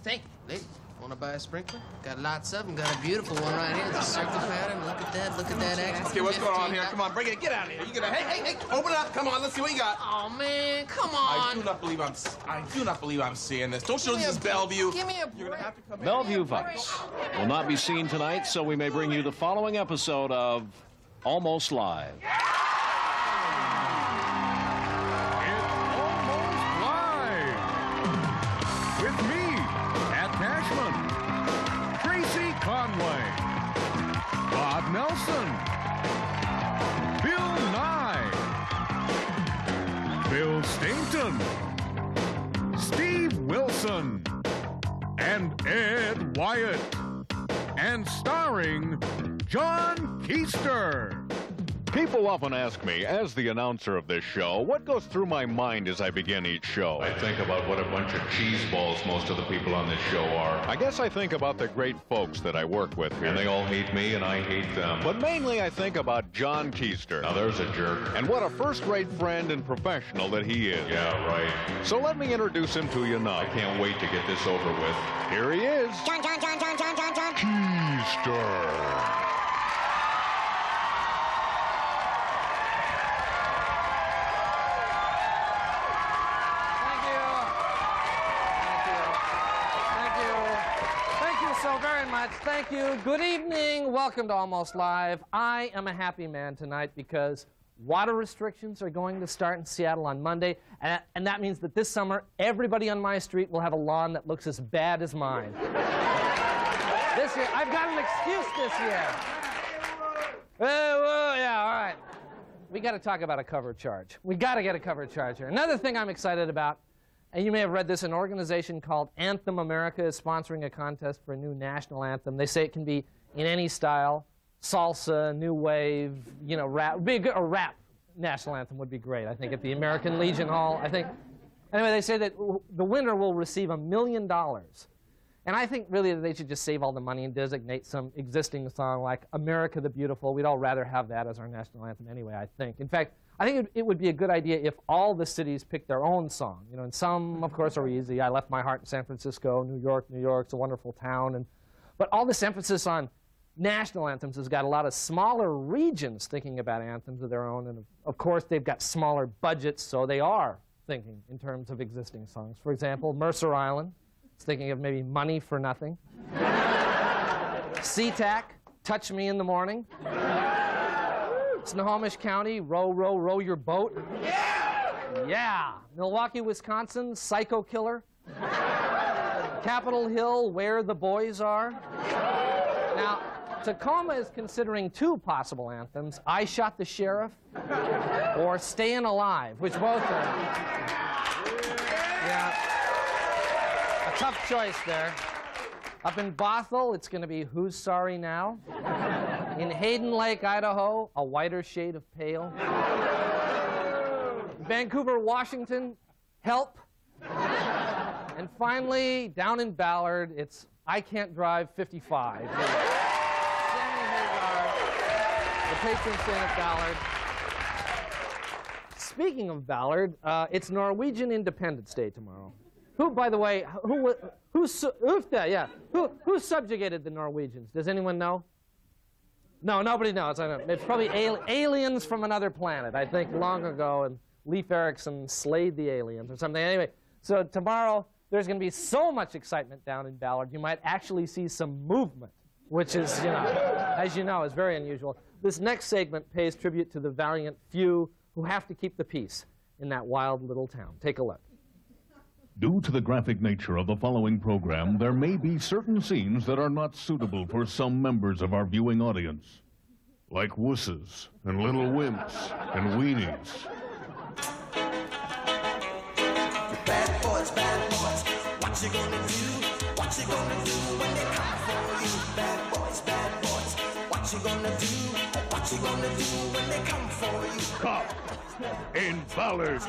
Thank you, lady. Want to buy a sprinkler? Got lots of them. Got a beautiful one right here. It's a circle pattern. Look at that. Look at that action. Okay, what's going on here? Come on, bring it. Get out of here. You gonna? Hey! Open it up. Come on. Let's see what you got. Oh man, come on. I do not believe I'm seeing this. Don't show this is Bellevue. Give me a break. You're gonna have to come in. Bellevue Vice will not be seen tonight, so we may bring you the following episode of Almost Live. With me, Pat Cashman, Tracy Conway, Bob Nelson, Bill Nye, Bill Stainton, Steve Wilson, and Ed Wyatt, and starring John Keister. People often ask me, as the announcer of this show, what goes through my mind as I begin each show. I think about what a bunch of cheese balls most of the people on this show are. I guess I think about the great folks that I work with here. And they all hate me, and I hate them. But mainly I think about John Keister. Now there's a jerk. And what a first-rate friend and professional that he is. Yeah, right. So let me introduce him to you now. I can't wait to get this over with. Here he is. John. Keister. So very much. Thank you. Good evening. Welcome to Almost Live. I am a happy man tonight because water restrictions are going to start in Seattle on Monday, and that means that this summer everybody on my street will have a lawn that looks as bad as mine. This year, I've got an excuse this year. Yeah, all right. We got to talk about a cover charge. We got to get a cover charge here. Another thing I'm excited about, and you may have read this, an organization called Anthem America is sponsoring a contest for a new national anthem. They say it can be in any style, salsa, new wave, you know, rap. A rap national anthem would be great, I think, at the American Legion Hall, I think. Anyway, they say that the winner will receive $1 million. And I think really that they should just save all the money and designate some existing song like America the Beautiful. We'd all rather have that as our national anthem anyway, I think. In fact, I think it would be a good idea if all the cities picked their own song. You know, and some, of course, are easy. I left my heart in San Francisco, New York's a wonderful town. But all this emphasis on national anthems has got a lot of smaller regions thinking about anthems of their own. And, of course, they've got smaller budgets, so they are thinking in terms of existing songs. For example, Mercer Island is thinking of maybe Money for Nothing. SeaTac, Touch Me in the Morning. Snohomish County, Row, Row, Row Your Boat. Yeah! Milwaukee, Wisconsin, Psycho Killer. Capitol Hill, Where the Boys Are. Now, Tacoma is considering two possible anthems, I Shot the Sheriff or Stayin' Alive, which both are. Yeah. A tough choice there. Up in Bothell, it's going to be Who's Sorry Now? In Hayden Lake, Idaho, A Whiter Shade of Pale. Vancouver, Washington, Help. And finally, down in Ballard, it's I Can't Drive 55. Sammy Hagar, the patron saint of Ballard. Speaking of Ballard, it's Norwegian Independence Day tomorrow. Who, by the way, who subjugated the Norwegians? Does anyone know? No, nobody knows. I don't know. It's probably aliens from another planet, I think, long ago, and Leif Erikson slayed the aliens or something. Anyway, so tomorrow there's going to be so much excitement down in Ballard, you might actually see some movement, which is, you know, as you know, is very unusual. This next segment pays tribute to the valiant few who have to keep the peace in that wild little town. Take a look. Due to the graphic nature of the following program, there may be certain scenes that are not suitable for some members of our viewing audience, like wusses and little wimps and weenies. Bad boys, what you gonna do? What you gonna do when they come for you? Bad boys, what you gonna do? What you gonna do when they come for you? Cop in Ballard.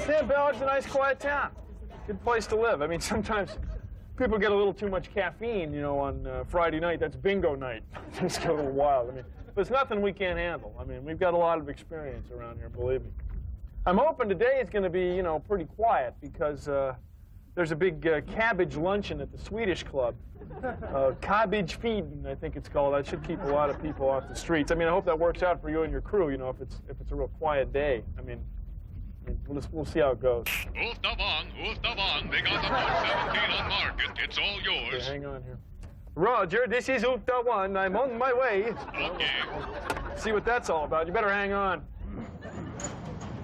Yeah, Ballard's a nice, quiet town. Good place to live. I mean, sometimes people get a little too much caffeine, you know, on Friday night. That's bingo night. Things get a little wild. I mean, but it's nothing we can't handle. I mean, we've got a lot of experience around here, believe me. I'm hoping today is going to be, you know, pretty quiet because there's a big cabbage luncheon at the Swedish Club. Cabbage feeding, I think it's called. That should keep a lot of people off the streets. I mean, I hope that works out for you and your crew, you know, if it's a real quiet day. I mean we'll see how it goes. Ooftavan, they got the 117 on market. It's all yours. Okay, hang on here. Roger, this is Ooftavan. I'm on my way. Okay. See what that's all about. You better hang on.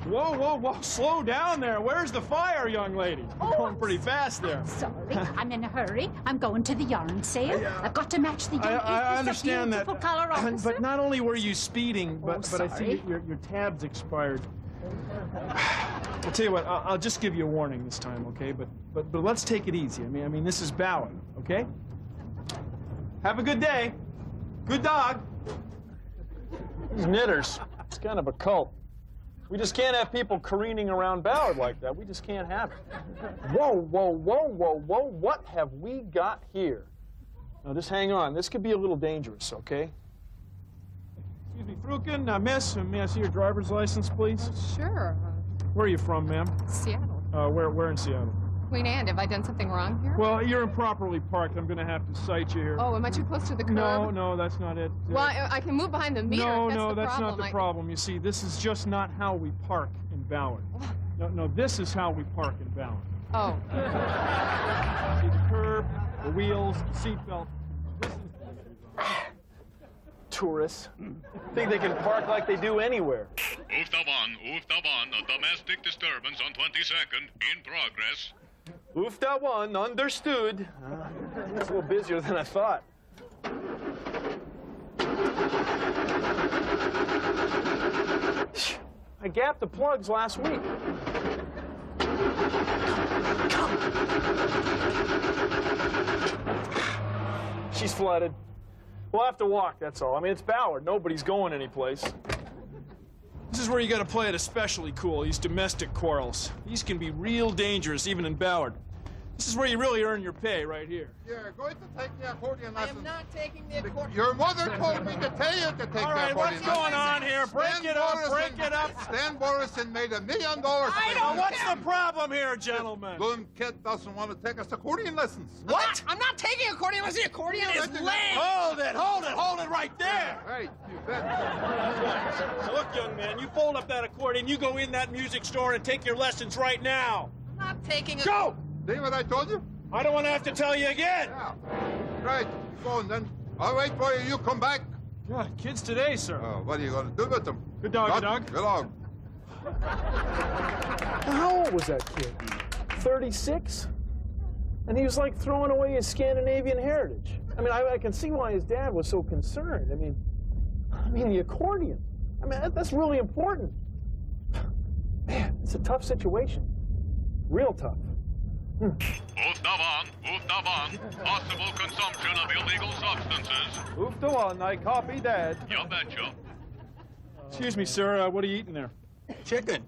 Whoa, slow down there. Where's the fire, young lady? You're going pretty fast there. Sorry, I'm in a hurry. I'm going to the yarn sale. I've got to match the young I understand that. Color officer. But not only were you speeding, but I see your tab's expired. I'll tell you what, I'll just give you a warning this time, okay? But let's take it easy. I mean, this is Ballard, okay? Have a good day. Good dog. These knitters, it's kind of a cult. We just can't have people careening around Ballard like that. We just can't have it. Whoa, what have we got here? Now, just hang on. This could be a little dangerous, okay? Excuse me, Frukin, miss, may I see your driver's license, please? Sure. Where are you from, ma'am? Seattle. Where in Seattle? Queen Anne, have I done something wrong here? Well, you're improperly parked. I'm going to have to cite you here. Oh, am I too close to the curb? No, that's not it. Well, I can move behind the meter. That's not the problem. You see, this is just not how we park in Ballard. No, this is how we park in Ballard. Oh. See the curb, the wheels, the seatbelt. Tourists think they can park like they do anywhere. Ooftavan, a domestic disturbance on 22nd, in progress. Ooftavan, understood. It's a little busier than I thought. I gapped the plugs last week. She's flooded. We'll have to walk, that's all. I mean, it's Ballard. Nobody's going anyplace. This is where you got to play it especially cool, these domestic quarrels. These can be real dangerous, even in Ballard. This is where you really earn your pay, right here. You're going to take the accordion lesson. I am not taking the accordion. Your mother told me to tell you to take the accordion. All right, what's going on here? Break it up. Stan Morrison made $1 million. I know. What's the problem here, gentlemen? Lynn Kid doesn't want to take us accordion lessons. What? I'm not taking accordion lessons. The accordion is lame. Hold it right there. Right, you bet. Look, young man, you fold up that accordion, you go in that music store and take your lessons right now. I'm not taking Go! See what I told you? I don't want to have to tell you again. Yeah. Right, keep going then. I'll wait for you. You come back. God, kids today, sir. What are you going to do with them? Good dog, good dog. Good dog. How old was that kid? 36? And he was like throwing away his Scandinavian heritage. I mean, I can see why his dad was so concerned. I mean, the accordion. I mean, that's really important. Man, it's a tough situation. Real tough. Ooftavan, possible consumption of illegal substances. Ooftavan, I copy that. You betcha. Excuse me, sir, what are you eating there? Chicken.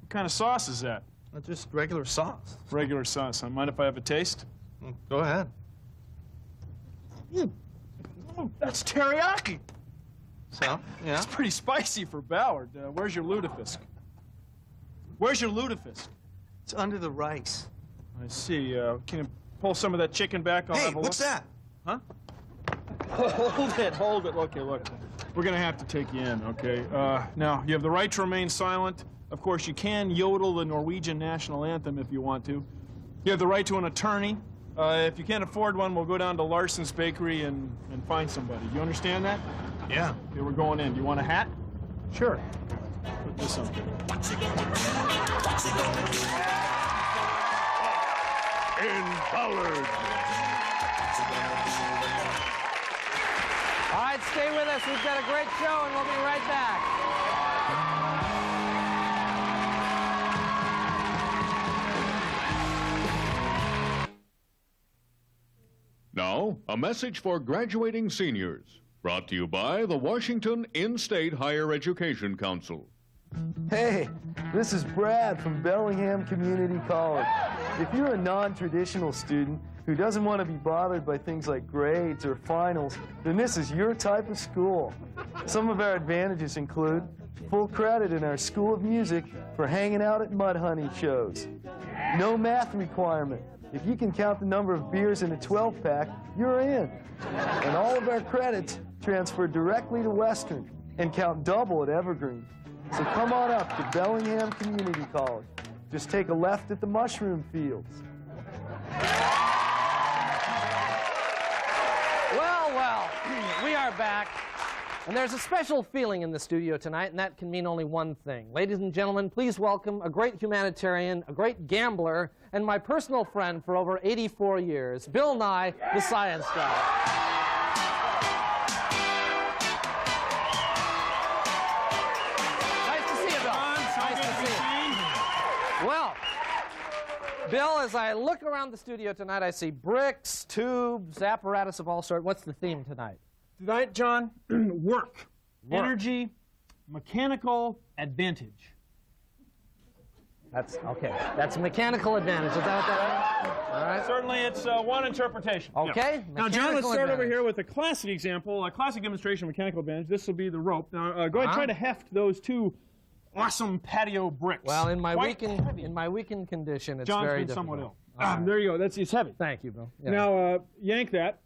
What kind of sauce is that? Just regular sauce. Regular sauce. Mind if I have a taste? Go ahead. Oh, that's teriyaki. So, yeah. It's pretty spicy for Ballard. Where's your lutefisk? Where's your lutefisk? It's under the rice. I see. Can you pull some of that chicken back? I'll have a What's look. that? Huh? Hold it. Okay, look. We're going to have to take you in, okay? Now, you have the right to remain silent. Of course, you can yodel the Norwegian national anthem if you want to. You have the right to an attorney. If you can't afford one, we'll go down to Larson's Bakery and find somebody. You understand that? Yeah. Okay, we're going in. Do you want a hat? Sure. Put this on. In Ballard. All right, stay with us. We've got a great show, and we'll be right back. Now, a message for graduating seniors. Brought to you by the Washington In-State Higher Education Council. Hey, this is Brad from Bellingham Community College. If you're a non-traditional student who doesn't want to be bothered by things like grades or finals, then this is your type of school. Some of our advantages include full credit in our School of Music for hanging out at Mudhoney shows, No math requirement. If you can count the number of beers in a 12-pack, you're in. And all of our credits transfer directly to Western and count double at Evergreen. So come on up to Bellingham Community College. Just take a left at the mushroom fields. Well, we are back. And there's a special feeling in the studio tonight, and that can mean only one thing. Ladies and gentlemen, please welcome a great humanitarian, a great gambler, and my personal friend for over 84 years, Bill Nye, the Science Guy. Nice to see you, Bill. Nice to see you. Well, Bill, as I look around the studio tonight, I see bricks, tubes, apparatus of all sorts. What's the theme tonight? Tonight, John, work, energy, mechanical advantage. That's okay. That's mechanical advantage. Is that what that means? All right. Certainly, it's one interpretation. Okay. Yeah. Now, John, let's start over here with a classic example, a classic demonstration of mechanical advantage. This will be the rope. Now, go ahead and try to heft those two awesome patio bricks. Well, in my weakened condition, it's John's very been difficult. somewhat ill. There you go. It's heavy. Thank you, Bill. Yeah. Now, yank that.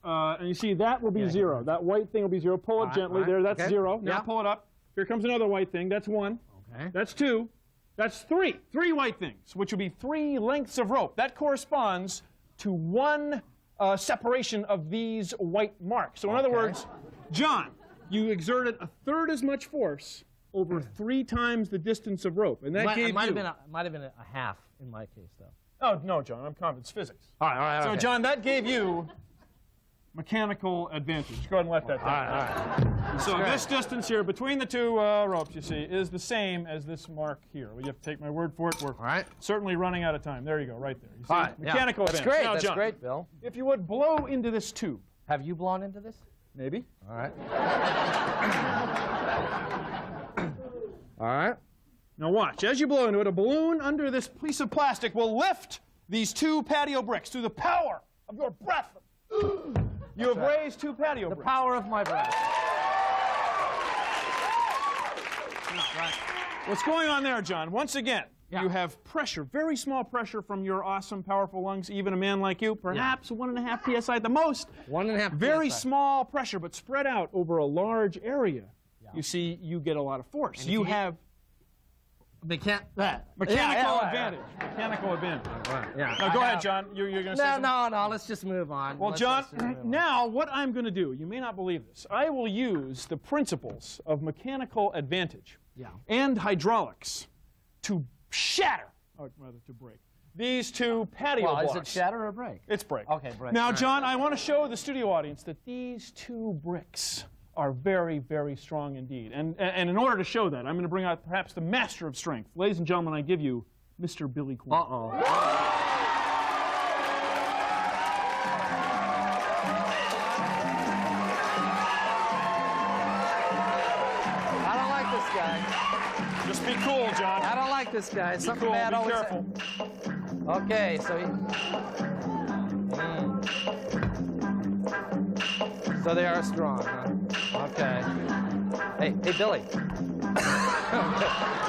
And you see that will be 0. That white thing will be 0. Pull it gently. There, that's 0. Now pull it up. Here comes another white thing. That's 1. Okay. That's 2. That's 3. 3 white things, which will be 3 lengths of rope. That corresponds to 1 separation of these white marks. So in other words, John, you exerted 1/3 as much force over 3 times the distance of rope. And that gave you... Might have been a half in my case, though. Oh, no, John. I'm confident. It's physics. All right. So, okay. John, that gave you mechanical advantage. Go ahead and let that down. All right. So this distance here between the two ropes, you see, is the same as this mark here. Well, you have to take my word for it. We're certainly running out of time. There you go, right there. You see, mechanical advantage. That's great. Now, That's John, great, Bill. if you would blow into this tube. Have you blown into this? Maybe. All right. All right. Now watch. As you blow into it, a balloon under this piece of plastic will lift these 2 patio bricks through the power of your breath. You have raised 2 patio bricks. The power of my breath. What's going on there, John? Once again, you have pressure, very small pressure from your awesome, powerful lungs. Even a man like you, perhaps 1.5 psi at the most. 1.5 Very PSI. small pressure, but spread out over a large area. You see, you get a lot of force. You have mechanical advantage. Mechanical advantage. Yeah. Now, go ahead, John. You're going to say something? No. Let's just move on. Well, John, now what I'm going to do, you may not believe this, I will use the principles of mechanical advantage and hydraulics to shatter, or rather to break, these 2 patio blocks. Is it shatter or break? It's break. Okay, break. Now, John, I want to show the studio audience that these 2 bricks are very, very strong indeed. And in order to show that, I'm going to bring out perhaps the master of strength. Ladies and gentlemen, I give you Mr. Billy Quinn. Uh-oh. I don't like this guy. Just be cool, John. I don't like this guy. Be Something cool, bad be always careful. Okay, so he... So they are strong, huh? Okay. Hey, Billy.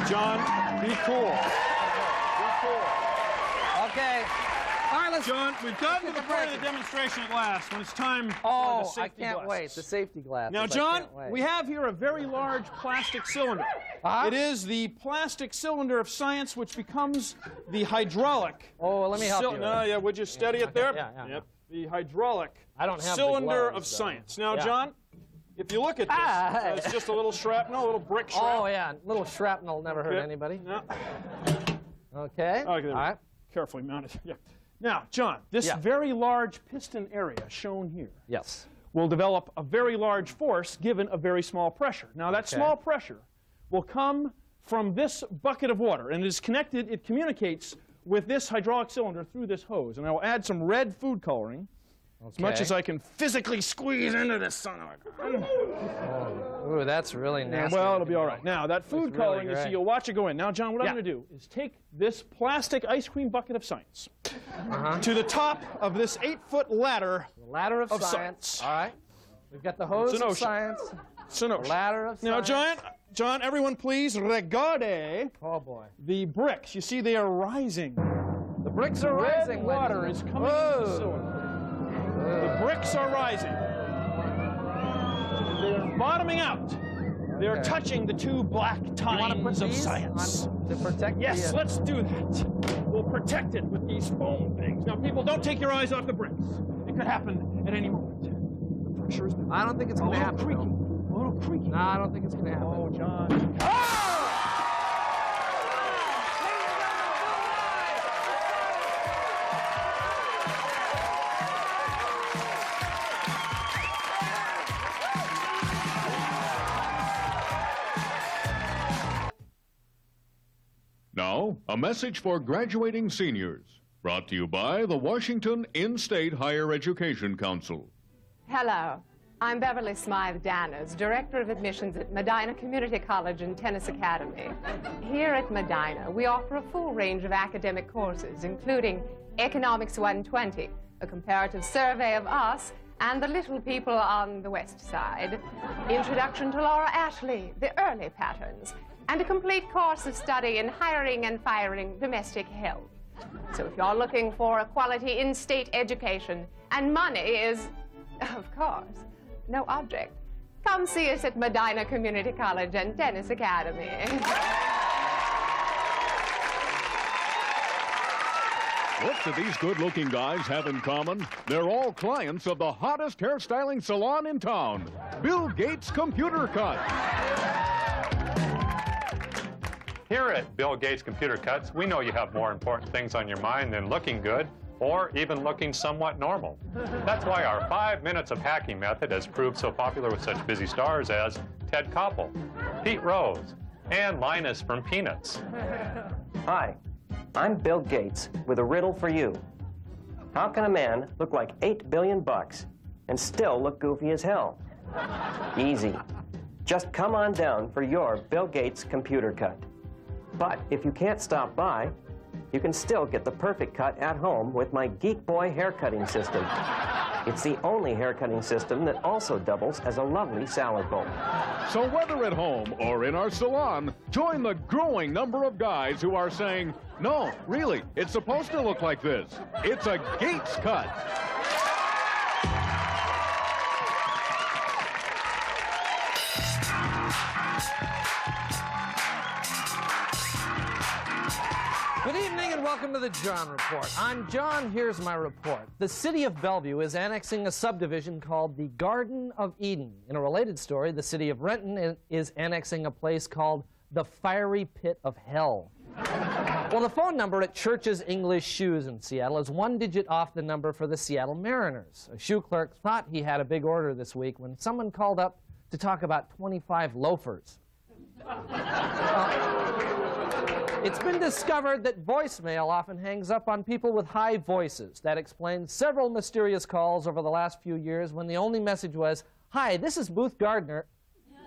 John, be cool. Be cool. Okay. All right, let's... John, we've gotten to the part of the demonstration at last, when it's time for the Oh, safety I can't glasses. wait. The safety glasses. Now, I John, can't wait. we have here a very large plastic cylinder. It is the plastic cylinder of science which becomes the hydraulic. Oh, let me help you. No, yeah, would you steady it there? Yeah. Yep. The hydraulic I don't have the cylinder gloves, of though. science. Now, Yeah. John, if you look at this, it's just a little shrapnel, a little brick shrapnel. Oh, yeah. Little shrapnel never hurt anybody. No. Okay. All All right. Carefully mounted. Yeah. Now, John, this very large piston area shown here Yes. will develop a very large force given a very small pressure. Now, that small pressure will come from this bucket of water, and it is connected, it communicates with this hydraulic cylinder through this hose. And I will add some red food coloring, as much as I can physically squeeze into this son of a gun. Ooh, that's really nasty. Well, it'll be all right. Now, that food really coloring, you see, great. you'll watch it go in. Now, John, what I'm going to do is take this plastic ice cream bucket of science to the top of this 8-foot ladder, Ladder of science. All right. We've got the hose It's an of ocean. science. It's an ocean. Ladder of science. Now, John, everyone please, regarde Oh, boy. the bricks. You see, they are rising bricks are rising. Red water is coming into the sewer. The bricks are rising. They're bottoming out. They're touching the two black tines of science. To protect yes, let's do that. We'll protect it with these foam things. Now, people, don't take your eyes off the bricks. It could happen at any moment. The pressure is... I don't think it's going to happen. Creaky. A little creaky. No, I don't think it's going to happen. Oh, John. Now, a message for graduating seniors, brought to you by the Washington In-State Higher Education Council. Hello. I'm Beverly Smythe Danners, Director of Admissions at Medina Community College and Tennis Academy. Here at Medina, we offer a full range of academic courses, including Economics 120, a comparative survey of us and the little people on the West Side, Introduction to Laura Ashley, the early patterns, and a complete course of study in hiring and firing domestic health. So if you're looking for a quality in-state education, and money is, of course, no object, come see us at Medina Community College and Tennis Academy. What do these good-looking guys have in common? They're all clients of the hottest hairstyling salon in town, Bill Gates Computer Cut. Here at Bill Gates Computer Cuts, we know you have more important things on your mind than looking good or even looking somewhat normal. That's why our 5 minutes of hacking method has proved so popular with such busy stars as Ted Koppel, Pete Rose, and Linus from Peanuts. Hi, I'm Bill Gates with a riddle for you. How can a man look like $8 billion and still look goofy as hell? Easy. Just come on down for your Bill Gates Computer Cut. But if you can't stop by, you can still get the perfect cut at home with my Geek Boy haircutting system. It's the only haircutting system that also doubles as a lovely salad bowl. So whether at home or in our salon, join the growing number of guys who are saying, no, really, it's supposed to look like this. It's a Gates cut. Good evening and welcome to the John Report. I'm John, here's my report. The city of Bellevue is annexing a subdivision called the Garden of Eden. In a related story, the city of Renton is annexing a place called the Fiery Pit of Hell. Well, the phone number at Church's English Shoes in Seattle is 1 digit off the number for the Seattle Mariners. A shoe clerk thought he had a big order this week when someone called up to talk about 25 loafers. It's been discovered that voicemail often hangs up on people with high voices. That explains several mysterious calls over the last few years when the only message was, "Hi, this is Booth Gardner."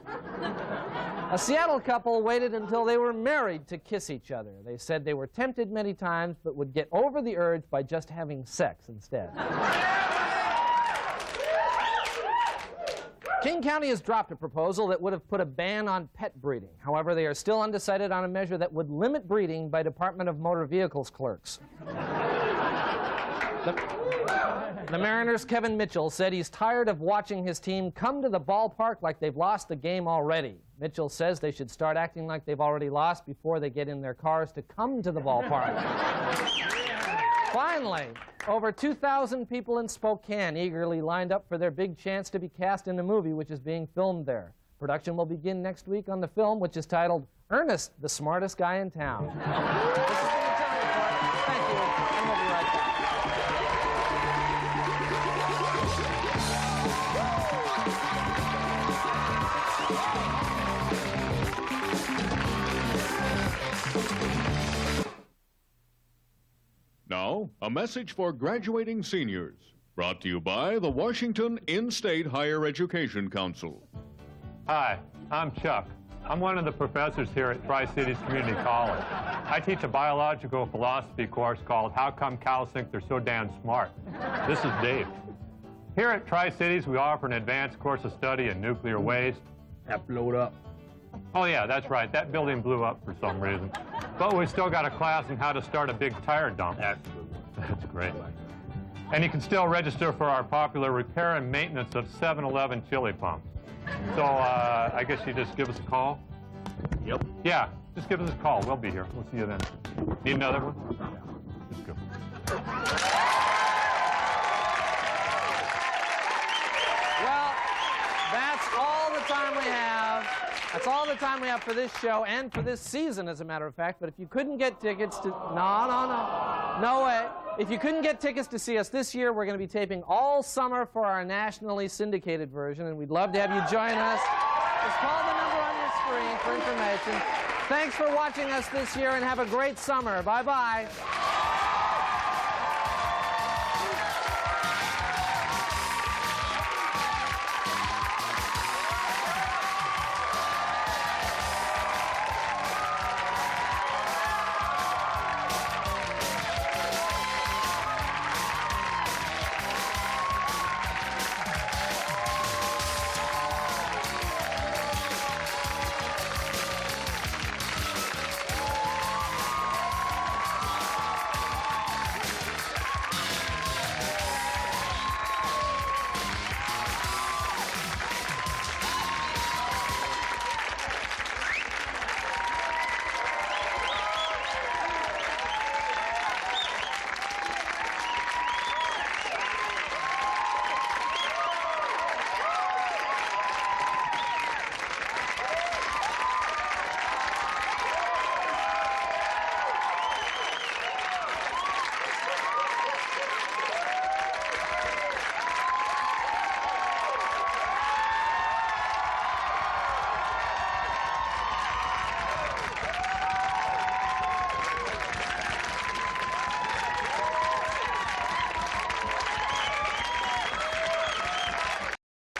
A Seattle couple waited until they were married to kiss each other. They said they were tempted many times but would get over the urge by just having sex instead. King County has dropped a proposal that would have put a ban on pet breeding. However, they are still undecided on a measure that would limit breeding by Department of Motor Vehicles clerks. The Mariners' Kevin Mitchell said he's tired of watching his team come to the ballpark like they've lost the game already. Mitchell says they should start acting like they've already lost before they get in their cars to come to the ballpark. Finally, over 2,000 people in Spokane eagerly lined up for their big chance to be cast in a movie which is being filmed there. Production will begin next week on the film, which is titled Ernest, the Smartest Guy in Town. This has been the John Report. Thank you, and we'll be right back. Now, a message for graduating seniors, brought to you by the Washington In-State Higher Education Council. Hi, I'm Chuck. I'm one of the professors here at Tri-Cities Community College. I teach a biological philosophy course called How Come Cows Think They're So Damn Smart? This is Dave. Here at Tri-Cities, we offer an advanced course of study in nuclear waste. That blew up. Oh yeah, that's right. That building blew up for some reason. But we've still got a class on how to start a big tire dump. That's good. That's great. And you can still register for our popular repair and maintenance of 7-Eleven chili pumps. So I guess you just give us a call? Yep. Yeah, just give us a call. We'll be here. We'll see you then. Need another one? Just go. Well, that's all the time we have. That's all the time we have for this show and for this season, as a matter of fact. But if you couldn't get tickets to... No way. If you couldn't get tickets to see us this year, we're going to be taping all summer for our nationally syndicated version, and we'd love to have you join us. Just call the number on your screen for information. Thanks for watching us this year, and have a great summer. Bye-bye.